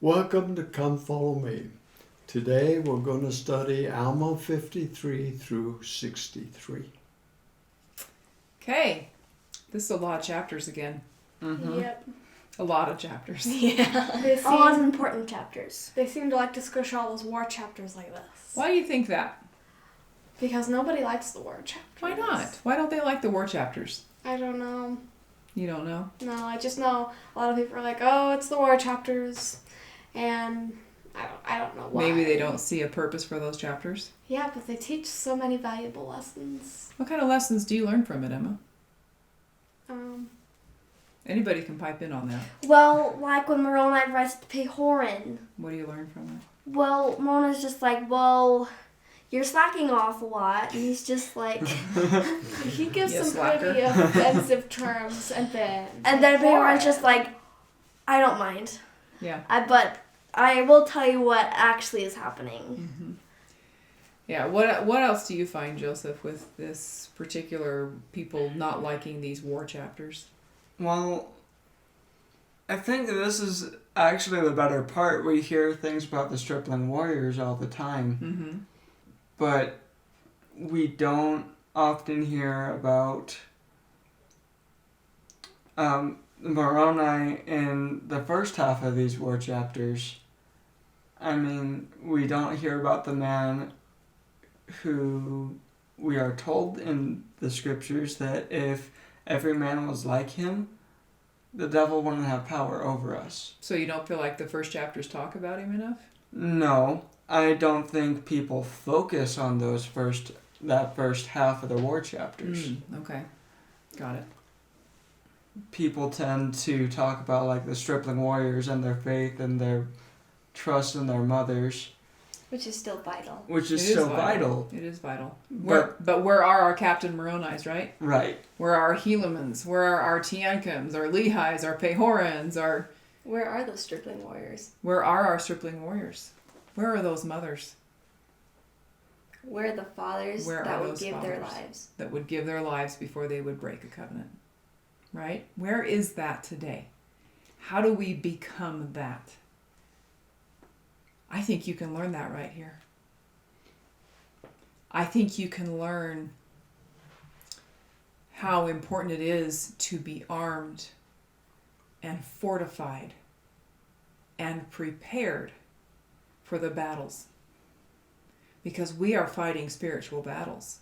Welcome to Come Follow Me. Today we're going to study Alma 53 through 63. Okay, this is a lot of chapters again. Mm-hmm. Yep. A lot of chapters. Yeah. A lot of important chapters. They seem to like to squish all those war chapters like this. Why do you think that? Because nobody likes the war chapters. Why not? Why don't they like the war chapters? I don't know. You don't know? No, I just know a lot of people are like, oh, it's the war chapters. And I don't know why. Maybe they don't see a purpose for those chapters? Yeah, but they teach so many valuable lessons. What kind of lessons do you learn from it, Emma? Anybody can pipe in on that. Well, like when Moroni writes to Pahoran. What do you learn from it? Well, Moroni's just like, well, you're slacking off a lot. And he's just like... He gives Yes, some slacker. pretty offensive terms, and then Pahoran's just like, I don't mind. Yeah. But I will tell you what actually is happening. Mm-hmm. Yeah, what else do you find, Joseph, with this particular people not liking these war chapters? Well, I think this is actually the better part. We hear things about the Stripling Warriors all the time, Mm-hmm. but we don't often hear about Moroni in the first half of these war chapters. I mean, we don't hear about the man who we are told in the scriptures that if every man was like him, the devil wouldn't have power over us. So you don't feel like the first chapters talk about him enough? No, I don't think people focus on that first half of the war chapters. Okay, got it. People tend to talk about like the Stripling Warriors and their faith and their trust in their mothers. Which is still vital. Which is so vital. It is vital. But where are our Captain Moronis, right? Right. Where are our Helamans? Where are our Tiankams, our Lehis, our Pahorans, our... Where are those Stripling Warriors? Where are our Stripling Warriors? Where are those mothers? Where are the fathers that would give their lives? That would give their lives before they would break a covenant. Right? Where is that today? How do we become that? I think you can learn that right here. I think you can learn how important it is to be armed and fortified and prepared for the battles. Because we are fighting spiritual battles.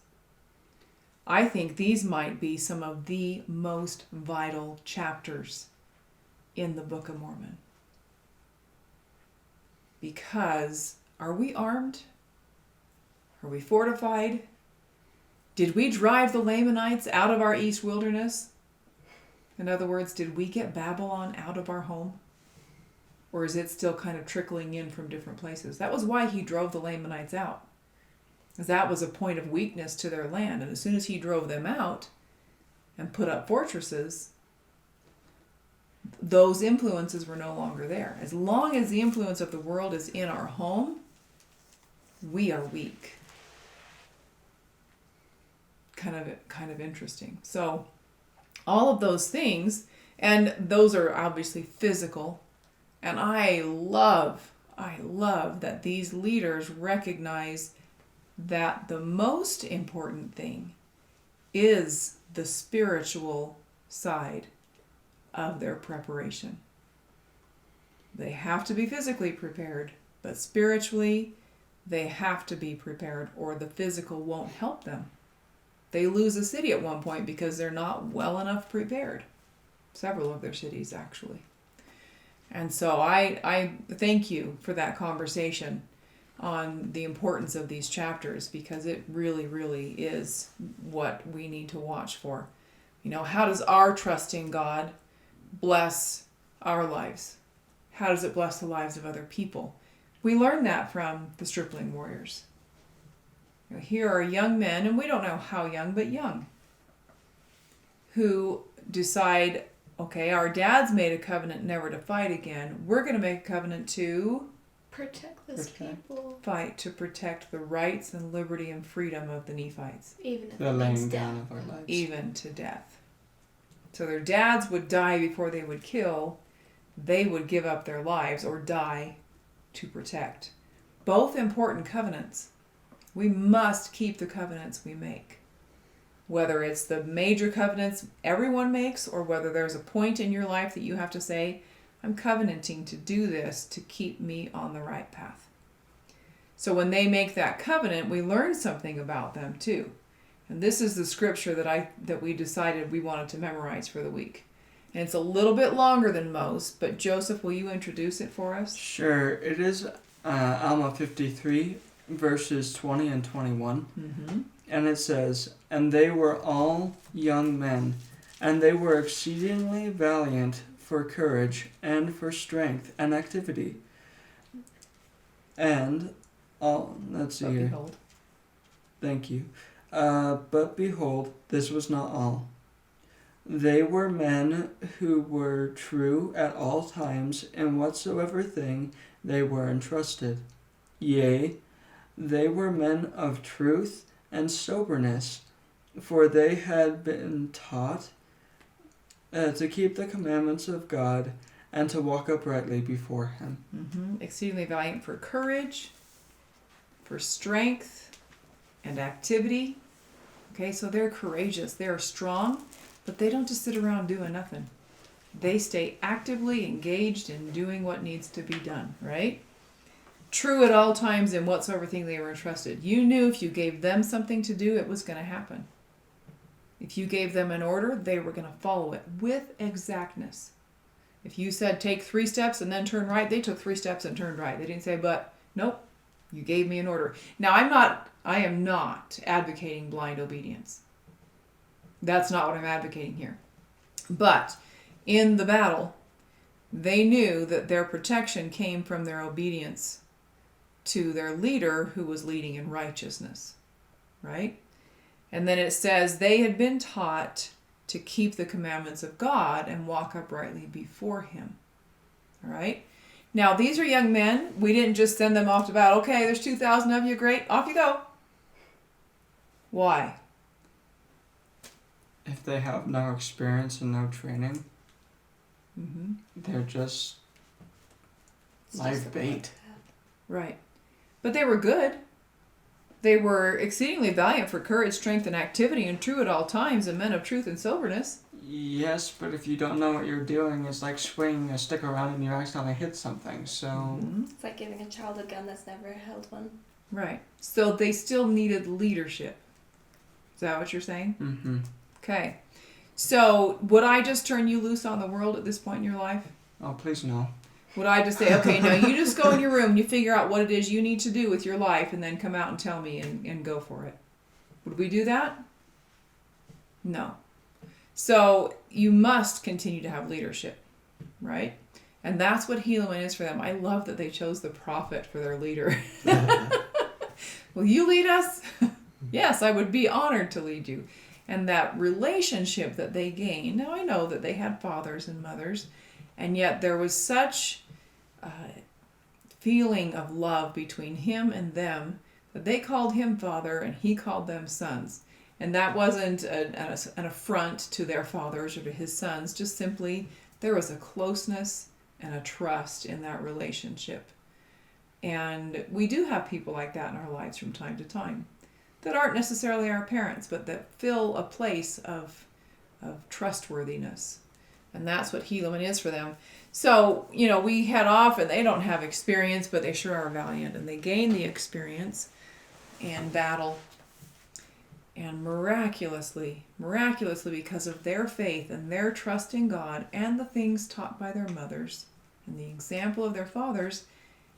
I think these might be some of the most vital chapters in the Book of Mormon. Because are we armed? Are we fortified? Did we drive the Lamanites out of our east wilderness? In other words, did we get Babylon out of our home? Or is it still kind of trickling in from different places? That was why he drove the Lamanites out. Because that was a point of weakness to their land. And as soon as he drove them out and put up fortresses, those influences were no longer there. As long as the influence of the world is in our home, we are weak. Kind of interesting. So all of those things, and those are obviously physical, and I love that these leaders recognize that the most important thing is the spiritual side of their preparation. They have to be physically prepared, but spiritually they have to be prepared, or the physical won't help them. They lose a city at one point because they're not well enough prepared. Several of their cities, actually. And so I thank you for that conversation on the importance of these chapters, because it really, really is what we need to watch for. You know, how does our trust in God bless our lives? How does it bless the lives of other people? We learn that from the Stripling Warriors. You know, here are young men, and we don't know how young, but young, who decide, okay, our dad's made a covenant never to fight again. We're going to make a covenant to protect this people. Fight to protect the rights and liberty and freedom of the Nephites. Even if the laying down of our lives. Even to death. So their dads would die before they would kill. they would give up their lives or die to protect. Both important covenants. We must keep the covenants we make. Whether it's the major covenants everyone makes, or whether there's a point in your life that you have to say, I'm covenanting to do this to keep me on the right path. So when they make that covenant, we learn something about them too. And this is the scripture that we decided we wanted to memorize for the week. And it's a little bit longer than most, but Joseph, will you introduce it for us? Sure. It is Alma 53, verses 20 and 21. Mm-hmm. And it says, "And they were all young men, and they were exceedingly valiant for courage and for strength and activity. And all," let's see But here. behold. Thank you. But behold, this was not all. They were men who were true at all times in whatsoever thing they were entrusted. Yea, they were men of truth and soberness, for they had been taught to keep the commandments of God and to walk uprightly before him. Mm-hmm. Exceedingly valiant for courage, for strength, and activity. Okay, so they're courageous. They're strong, but they don't just sit around doing nothing. They stay actively engaged in doing what needs to be done, right? True at all times in whatsoever thing they were entrusted. You knew if you gave them something to do, it was going to happen. If you gave them an order, they were going to follow it with exactness. If you said take 3 steps and then turn right, they took 3 steps and turned right. They didn't say, but nope, you gave me an order. Now I am not advocating blind obedience. That's not what I'm advocating here. But in the battle, they knew that their protection came from their obedience to their leader who was leading in righteousness, right? And then it says they had been taught to keep the commandments of God and walk uprightly before him, all right? Now, these are young men. We didn't just send them off to battle. Okay, there's 2,000 of you. Great. Off you go. Why? If they have no experience and no training, Mm-hmm. they're just It's live just bait. Right. But they were good. They were exceedingly valiant for courage, strength, and activity, and true at all times, and men of truth and soberness. Yes, but if you don't know what you're doing, it's like swinging a stick around and you accidentally hit something. So, Mhm. It's like giving a child a gun that's never held one. Right. So they still needed leadership. Is that what you're saying? mm-hmm. Okay. So would I just turn you loose on the world at this point in your life? Oh, please no. Would I just say, okay, now you just go in your room and you figure out what it is you need to do with your life and then come out and tell me and go for it? Would we do that? No. So you must continue to have leadership, right? And that's what Helaman is for them. I love that they chose the prophet for their leader. Will you lead us? Yes, I would be honored to lead you. And that relationship that they gained. Now I know that they had fathers and mothers, and yet there was such feeling of love between him and them that they called him father and he called them sons. And that wasn't an affront to their fathers or to his sons, just simply there was a closeness and a trust in that relationship. And we do have people like that in our lives from time to time that aren't necessarily our parents, but that fill a place of trustworthiness. And that's what Helaman is for them. So, we head off and they don't have experience, but they sure are valiant. And they gain the experience and battle. And miraculously, because of their faith and their trust in God and the things taught by their mothers and the example of their fathers,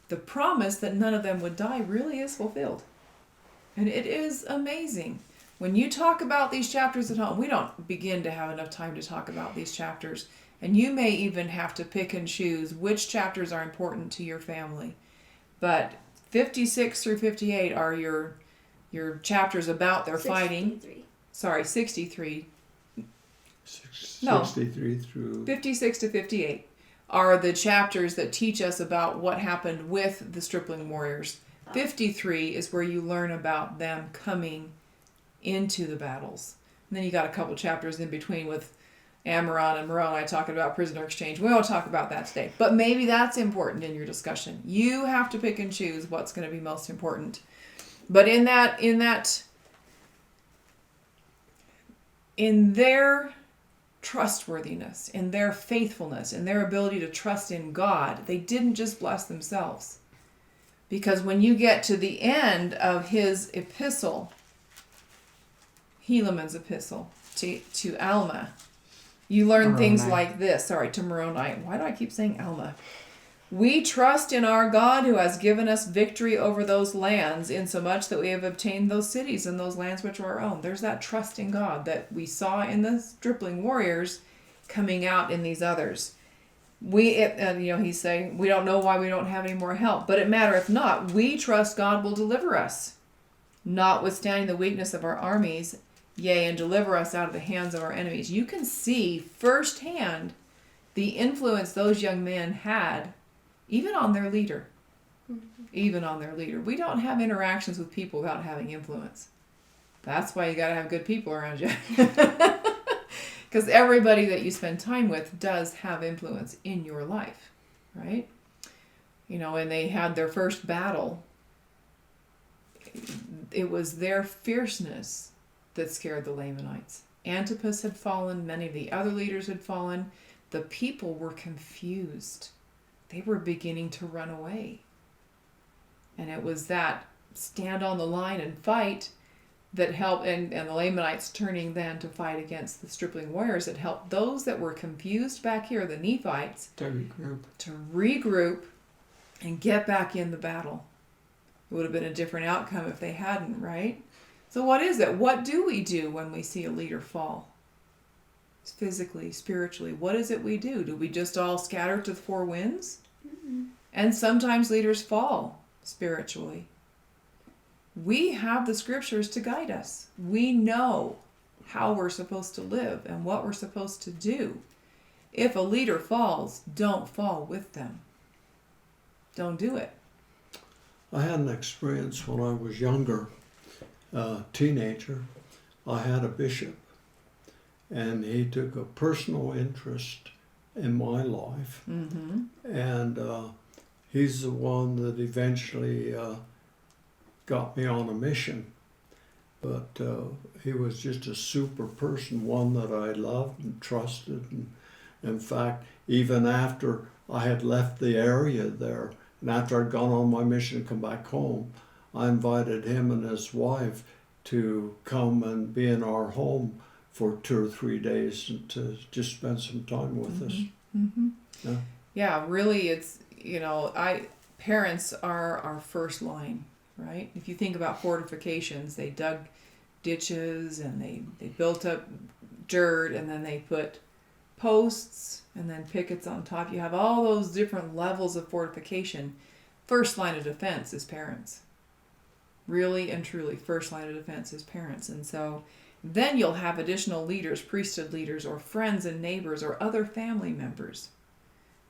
the promise that none of them would die really is fulfilled. And it is amazing. When you talk about these chapters at home, we don't begin to have enough time to talk about these chapters. And you may even have to pick and choose which chapters are important to your family. But 56 through 58 are your chapters about their fighting. 63. No. 63 through 56 to 58 are the chapters that teach us about what happened with the Stripling Warriors. 53 is where you learn about them coming into the battles. And then you got a couple chapters in between with Amaron and Moroni talking about prisoner exchange. We won't talk about that today. But maybe that's important in your discussion. You have to pick and choose what's going to be most important. But in their trustworthiness, in their faithfulness, in their ability to trust in God, they didn't just bless themselves. Because when you get to the end of his epistle, Helaman's epistle to Alma, you learn Moroni. things like this. Sorry, to Moroni. Why do I keep saying Alma? We trust in our God who has given us victory over those lands, insomuch that we have obtained those cities and those lands which are our own. There's that trust in God that we saw in the Stripling Warriors coming out in these others. He's saying, we don't know why we don't have any more help, but it matters not. We trust God will deliver us, notwithstanding the weakness of our armies, yea, and deliver us out of the hands of our enemies. You can see firsthand the influence those young men had, even on their leader. Even on their leader. We don't have interactions with people without having influence. That's why you got to have good people around you. Because everybody that you spend time with does have influence in your life, right? And they had their first battle. It was their fierceness that scared the Lamanites. Antipas had fallen. Many of the other leaders had fallen. The people were confused. They were beginning to run away. And it was that stand on the line and fight that helped, and the Lamanites turning then to fight against the Stripling Warriors, that helped those that were confused back here, the Nephites, to regroup and get back in the battle. It would have been a different outcome if they hadn't, right? So what is it? What do we do when we see a leader fall? Physically, spiritually, what is it we do? Do we just all scatter to the four winds? Mm-mm. And sometimes leaders fall spiritually. We have the scriptures to guide us. We know how we're supposed to live and what we're supposed to do. If a leader falls, don't fall with them. Don't do it. I had an experience when I was younger, teenager. I had a bishop, and he took a personal interest in my life. Mm-hmm. And he's the one that eventually got me on a mission. But he was just a super person, one that I loved and trusted. And in fact, even after I had left the area there, and after I'd gone on my mission and come back home, I invited him and his wife to come and be in our home for 2 or 3 days and to just spend some time with us. Mm-hmm. Yeah, really, it's, parents are our first line, right? If you think about fortifications, they dug ditches and they built up dirt, and then they put posts and then pickets on top. You have all those different levels of fortification. First line of defense is parents. Really and truly, first line of defense is parents. And so then you'll have additional leaders, priesthood leaders, or friends and neighbors, or other family members.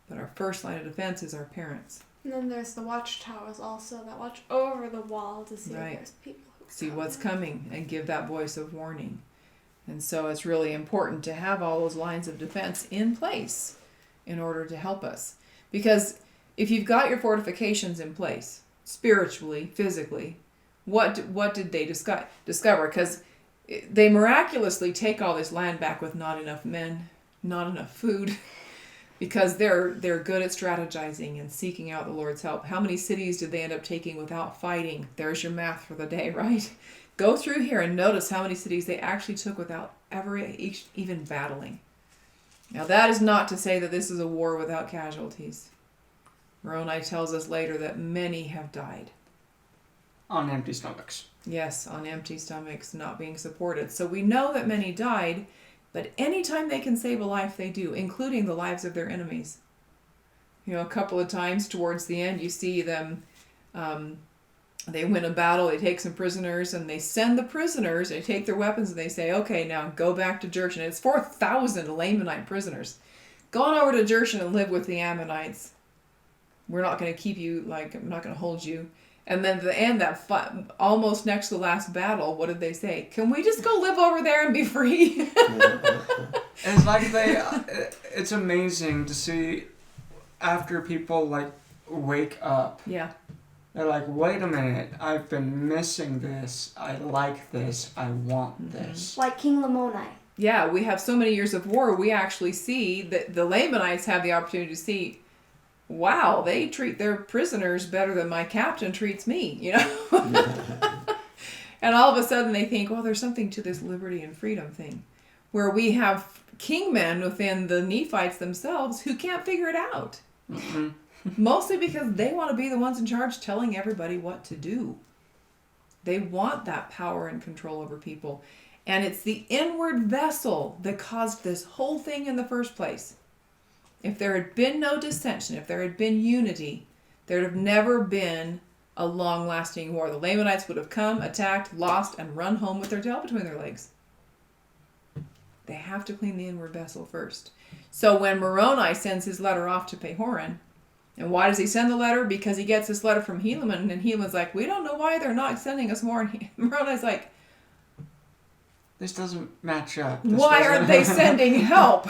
But our first line of defense is our parents. And then there's the watchtowers also that watch over the wall to see if there's people who see what's coming and give that voice of warning. And so it's really important to have all those lines of defense in place in order to help us. Because if you've got your fortifications in place, spiritually, physically, what did they discover? Because they miraculously take all this land back with not enough men, not enough food, because they're good at strategizing and seeking out the Lord's help. How many cities did they end up taking without fighting? There's your math for the day, right? Go through here and notice how many cities they actually took without ever even battling. Now, that is not to say that this is a war without casualties. Moroni tells us later that many have died. On empty stomachs. Yes, on empty stomachs, not being supported. So we know that many died, but anytime they can save a life, they do, including the lives of their enemies. A couple of times towards the end, you see them, they win a battle, they take some prisoners, and they send the prisoners, they take their weapons, and they say, okay, now go back to Jershon. It's 4,000 Lamanite prisoners. Go on over to Jershon and live with the Ammonites. We're not going to keep you, I'm not going to hold you. And then at the end, almost next to the last battle, what did they say? Can we just go live over there and be free? It's like it's amazing to see after people like wake up. Yeah. They're like, wait a minute, I've been missing this. I like this. I want this. Like King Lamoni. Yeah, we have so many years of war, we actually see that the Lamanites have the opportunity to see, wow, they treat their prisoners better than my captain treats me, you know? And all of a sudden they think, well, there's something to this liberty and freedom thing. Where we have kingmen within the Nephites themselves who can't figure it out. Mm-hmm. Mostly because they want to be the ones in charge telling everybody what to do. They want that power and control over people. And it's the inward vessel that caused this whole thing in the first place. If there had been no dissension, if there had been unity, there'd have never been a long-lasting war. The Lamanites would have come, attacked, lost, and run home with their tail between their legs. They have to clean the inward vessel first. So when Moroni sends his letter off to Pahoran, and why does he send the letter? Because he gets this letter from Helaman, and Helaman's like, we don't know why they're not sending us more. And Moroni's like, this doesn't match up. why aren't they sending help?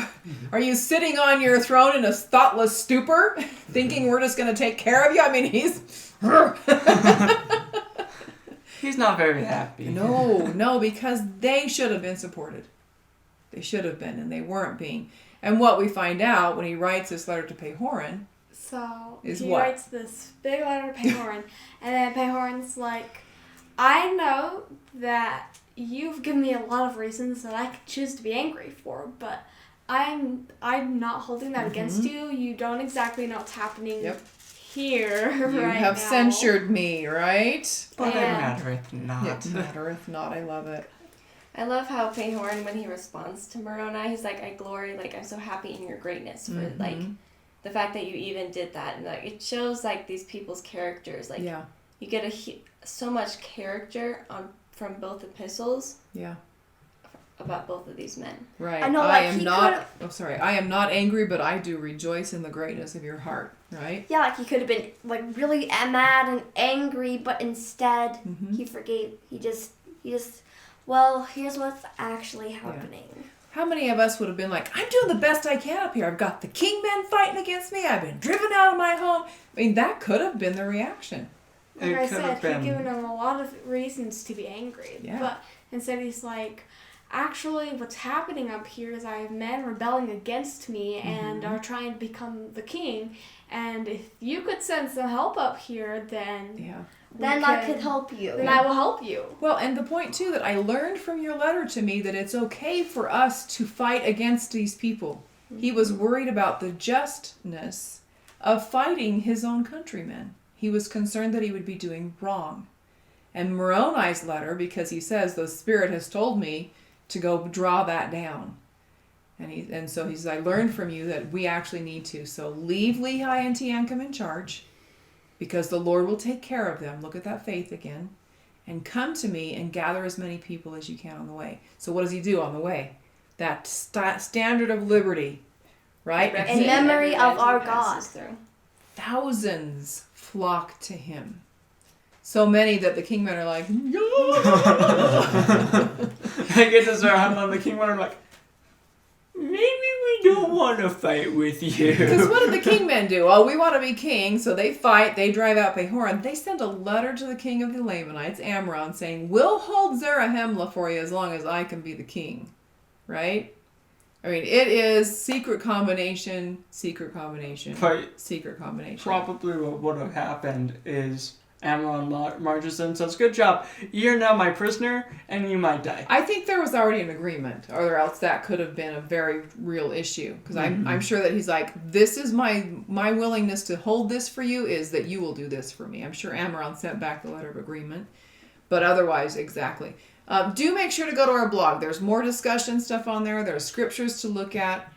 Are you sitting on your throne in a thoughtless stupor, thinking we're just going to take care of you? I mean, he's not very happy. No, because they should have been supported. They should have been, and they weren't being. And what we find out when he writes this letter to Pahoran, So is he what? writes this big letter to Pahoran, and then Pahoran's like, I know that you've given me a lot of reasons that I could choose to be angry for, but I'm not holding that against you. You don't exactly know what's happening here you right have now. censured me, right? But it And- mattereth not. It mattereth not. I love it. I love how Pahoran, when he responds to Moroni, he's like, I glory, like, I'm so happy in your greatness for, like, the fact that you even did that. And, like, it shows, like, these people's characters. Like, you get so much character from both epistles about both of these men. Right. I know, I like, am he not, I am not angry, but I do rejoice in the greatness of your heart, right? Yeah, like he could have been like really mad and angry, but instead he forgave. He just, well, here's what's actually happening. How many of us would have been like, I'm doing the best I can up here. I've got the Kingmen fighting against me. I've been driven out of my home. I mean, that could have been the reaction. Like I could have said, been. he'd given him a lot of reasons to be angry. Yeah. But instead he's like, actually what's happening up here is I have men rebelling against me and are trying to become the king. And if you could send some help up here, then I could help you. Then I will help you. Well, and the point, too, that I learned from your letter to me that it's okay for us to fight against these people. He was worried about the justness of fighting his own countrymen. He was concerned that he would be doing wrong. And Moroni's letter, because he says, the Spirit has told me to go draw that down. And so he says, I learned from you that we actually need to. So leave Lehi and Teancum in charge, because the Lord will take care of them. Look at that faith again. And come to me and gather as many people as you can on the way. So what does he do on the way? That standard of liberty, right? In memory of our God. Thousands flock to him. So many that the Kingmen are like, I get to surround on the Kingmen are like, maybe we don't want to fight with you. because what did the Kingmen do? Oh, we want to be king, so they fight, they drive out Pahoran. They send a letter to the king of the Lamanites, Amram, saying, we'll hold Zarahemla for you as long as I can be the king. Right? I mean, it is secret combination, But secret combination. probably what would have happened is Amron marches in and says, good job, you're now my prisoner, and you might die. I think there was already an agreement, or else that could have been a very real issue. Because I'm sure that he's like, this is my willingness to hold this for you, is that you will do this for me. I'm sure Amron sent back the letter of agreement. But otherwise, exactly. Do make sure to go to our blog. There's more discussion stuff on there. There's scriptures to look at.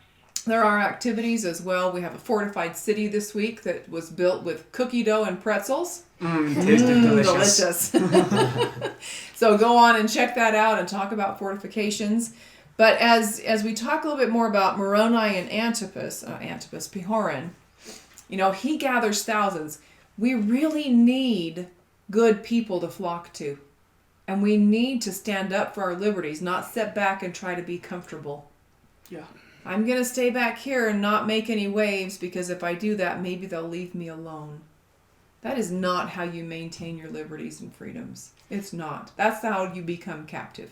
There are activities as well. We have a fortified city this week that was built with cookie dough and pretzels. Tasted delicious. So go on and check that out and talk about fortifications. But as we talk a little bit more about Moroni and Pahoran, he gathers thousands. We really need good people to flock to. And we need to stand up for our liberties, not sit back and try to be comfortable. Yeah. I'm going to stay back here and not make any waves, because if I do that, maybe they'll leave me alone. That is not how you maintain your liberties and freedoms. It's not. That's how you become captive.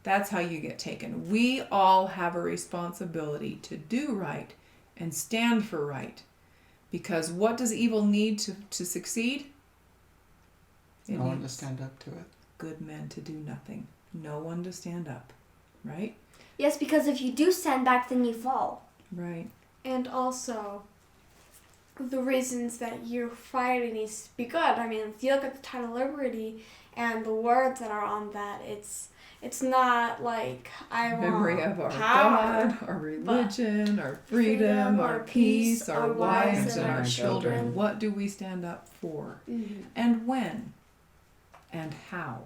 That's how you get taken. We all have a responsibility to do right and stand for right. Because what does evil need to succeed? No one to stand up to it. Good men to do nothing. No one to stand up. Right? Yes, because if you do stand back, then you fall. Right. And also, the reasons that you're fighting needs to be good. I mean, if you look at the title liberty and the words that are on that, it's not like I want memory of our power, God, our religion, our freedom, our peace, our wives, and our children. What do we stand up for? Mm-hmm. And when? And how?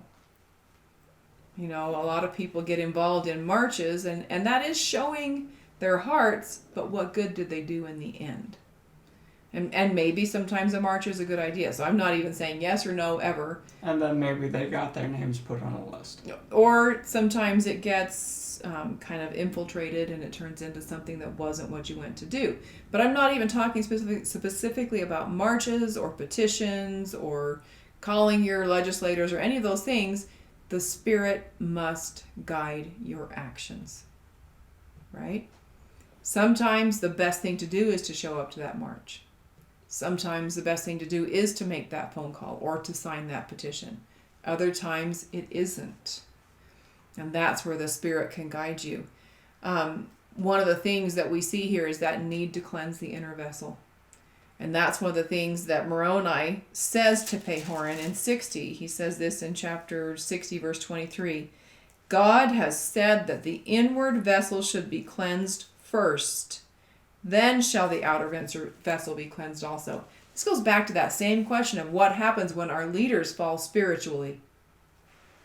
You know, a lot of people get involved in marches, and that is showing their hearts, but what good did they do in the end? And maybe sometimes a march is a good idea. So I'm not even saying yes or no ever. And then maybe they got their names put on a list. Or sometimes it gets kind of infiltrated and it turns into something that wasn't what you went to do. But I'm not even talking specifically about marches or petitions or calling your legislators or any of those things. The Spirit must guide your actions. Right? Sometimes the best thing to do is to show up to that march. Sometimes the best thing to do is to make that phone call or to sign that petition. Other times it isn't. And that's where the Spirit can guide you. One of the things that we see here is that need to cleanse the inner vessel. And that's one of the things that Moroni says to Pahoran in 60. He says this in chapter 60, verse 23. God has said that the inward vessel should be cleansed first. Then shall the outer vessel be cleansed also. This goes back to that same question of what happens when our leaders fall spiritually.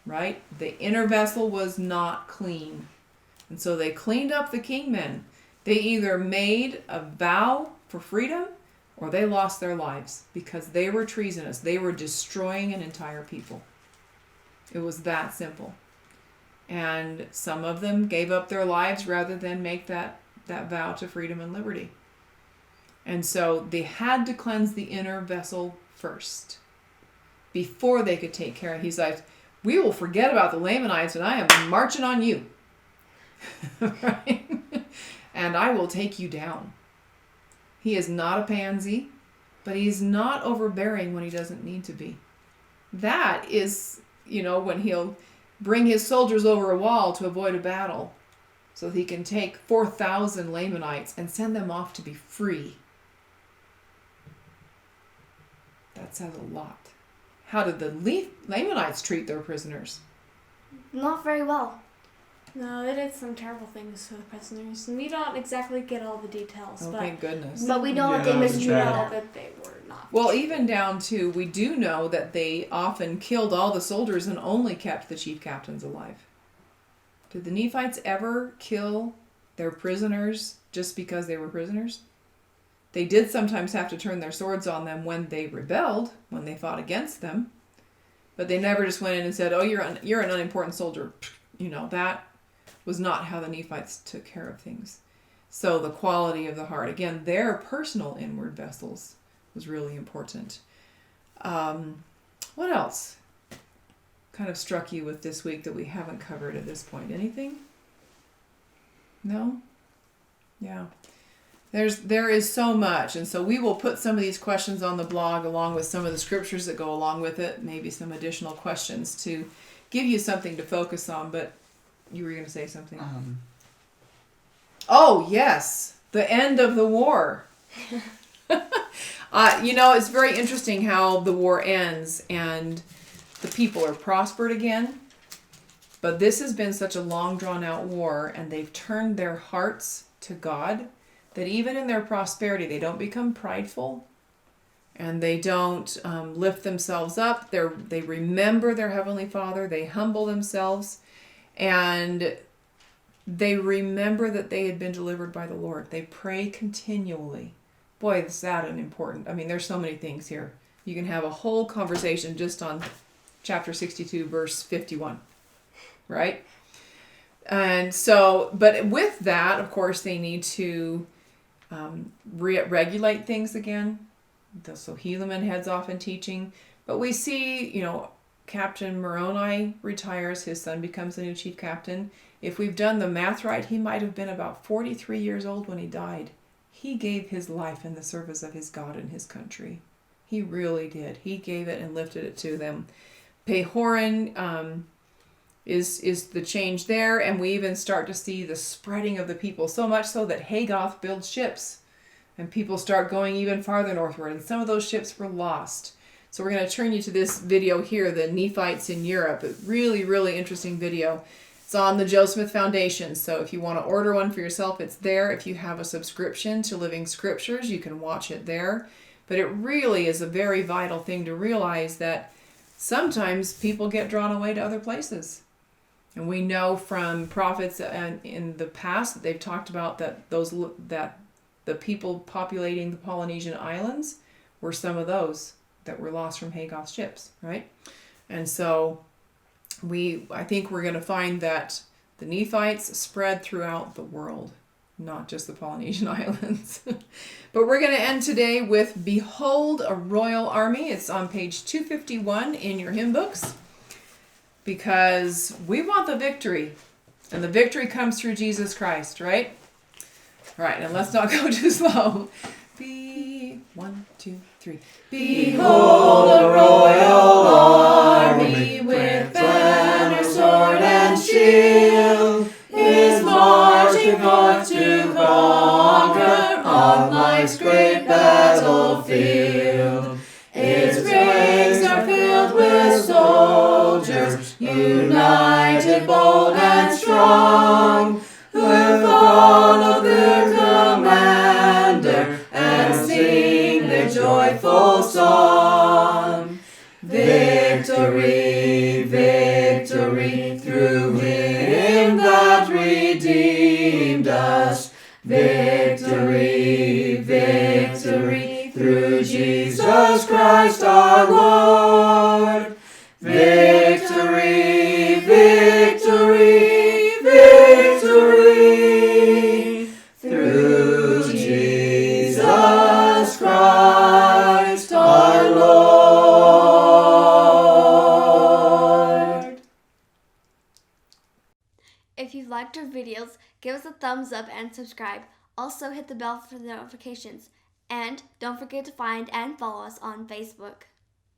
Right? The inner vessel was not clean. And so they cleaned up the Kingmen. They either made a vow for freedom or they lost their lives because they were treasonous. They were destroying an entire people. It was that simple. And some of them gave up their lives rather than make that vow to freedom and liberty. And so they had to cleanse the inner vessel first before they could take care of it. He's like, we will forget about the Lamanites and I am marching on you. Right? And I will take you down. He is not a pansy, but he's not overbearing when he doesn't need to be. That is, when he'll bring his soldiers over a wall to avoid a battle so that he can take 4,000 Lamanites and send them off to be free. That says a lot. How did the Lamanites treat their prisoners? Not very well. No, they did some terrible things to the prisoners, and we don't exactly get all the details. Oh, but thank goodness. But we know that they we mistreated know them. that they were not. Well, even down to, we do know that they often killed all the soldiers and only kept the chief captains alive. Did the Nephites ever kill their prisoners just because they were prisoners? They did sometimes have to turn their swords on them when they rebelled, when they fought against them. But they never just went in and said, oh, you're an unimportant soldier. That was not how the Nephites took care of things. So the quality of the heart, again, their personal inward vessels was really important. What else kind of struck you with this week that we haven't covered at this point? Anything? No? Yeah. There is so much, and so we will put some of these questions on the blog along with some of the scriptures that go along with it, maybe some additional questions to give you something to focus on, but you were going to say something. Oh, yes. The end of the war. It's very interesting how the war ends and the people are prospered again. But this has been such a long drawn out war, and they've turned their hearts to God that even in their prosperity, they don't become prideful and they don't lift themselves up. They remember their Heavenly Father. They humble themselves. And they remember that they had been delivered by the Lord. They pray continually. Boy, is that an important... there's so many things here. You can have a whole conversation just on chapter 62, verse 51. Right? And so, but with that, of course, they need to regulate things again. So Helaman heads off in teaching. But we see, Captain Moroni retires. His son becomes the new chief captain. If we've done the math right, he might have been about 43 years old when he died. He gave his life in the service of his God and his country. He really did. He gave it and lifted it to them. Pahoran is the change there, and we even start to see the spreading of the people, so much so that Hagoth builds ships, and people start going even farther northward, and some of those ships were lost. So we're going to turn you to this video here, the Nephites in Europe. A really, really interesting video. It's on the Joe Smith Foundation, so if you want to order one for yourself, it's there. If you have a subscription to Living Scriptures, you can watch it there. But it really is a very vital thing to realize that sometimes people get drawn away to other places. And we know from prophets in the past that they've talked about that the people populating the Polynesian islands were some of those that were lost from Hagoth's ships, right? And so I think we're going to find that the Nephites spread throughout the world, not just the Polynesian islands. But we're going to end today with Behold a Royal Army. It's on page 251 in your hymn books, because we want the victory, and the victory comes through Jesus Christ, right? Right, and let's not go too slow. 1, 2, 3. Behold a royal army with banner, sword, and shield is marching forth to conquer on life's great battlefield. Its ranks are filled with soldiers, united, bold, and strong, who follow their commander and sing their joyful song. Victory, victory, through him that redeemed us. Victory, victory, through Jesus Christ our Lord. Victory, victory, victory, through Jesus Christ our Lord. If you liked our videos, give us a thumbs up and subscribe. Also hit the bell for the notifications. And don't forget to find and follow us on Facebook.